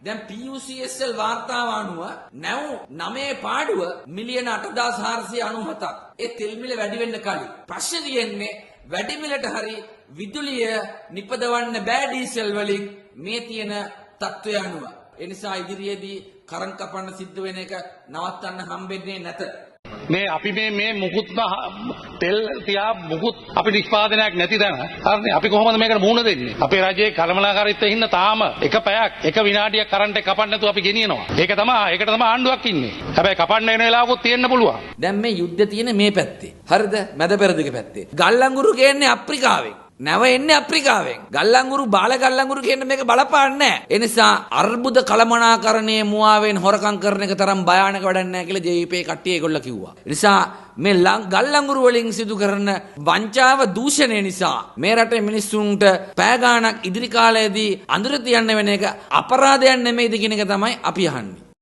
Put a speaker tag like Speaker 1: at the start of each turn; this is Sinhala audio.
Speaker 1: දැන් PUCSL වාර්තාව අනුව නැව් 9 පාඩුව මිලියන 8497ක්. ඒ තෙල් මිල වැඩි වෙන්න කලින්. ප්‍රශ්නේ තියෙන්නේ වැඩි මිලට හරි විදුලිය නිපදවන්න බෑ ඩීසල් වලින් මේ තියෙන තත්ත්වය අනුව. ඒ නිසා ඉදිරියේදී කරන් කපන්න සිද්ධ වෙන එක නවත්තන්න හම්බෙන්නේ නැත.
Speaker 2: මේ අපි මේ මුකුත්ම තෙල් තියා මුකුත් අපි නිෂ්පාදනයක් නැති තැන හරිනේ අපි කොහොමද මේකට මුහුණ දෙන්නේ අපේ රජයේ කළමනාකාරීත්වයෙන් හින්න තාම එක පැයක් එක විනාඩියක් කරන්ට් එක කපන්න නැතුව අපි ගෙනියනවා ඒකට තමයි ආණ්ඩුවක් ඉන්නේ හැබැයි කපන්න එන වෙලාවකුත් තියෙන්න පුළුවන්
Speaker 1: දැන් මේ යුද්ධ තියෙන මේ පැත්තේ හරිද මැද පෙරදිග පැත්තේ ගල්ලංගුරු ගේන්නේ අප්‍රිකාවෙන් නැව එන්නේ අප්‍රිකාවෙන් ගල්ලංගුරු බාල ගල්ලංගුරු කියන්නේ මේක බලපාන්නේ නැහැ ඒ නිසා අර්බුද කළමනාකරණයේ මුවාවෙන් හොරකම් කරන එක තරම් භයානක වැඩක් නැහැ කියලා ජේ.පී. කට්ටිය ඒගොල්ලෝ කිව්වා ඒ නිසා මේ ගල්ලංගුරු වලින් සිදු කරන වංචාව දූෂණය නිසා මේ රටේ මිනිස්සුන්ට පෑ ගාණක් ඉදිරි කාලයේදී අඳුර තියන්න වෙන එක අපරාධයක් නෙමෙයිද කියන එක තමයි අපි අහන්නේ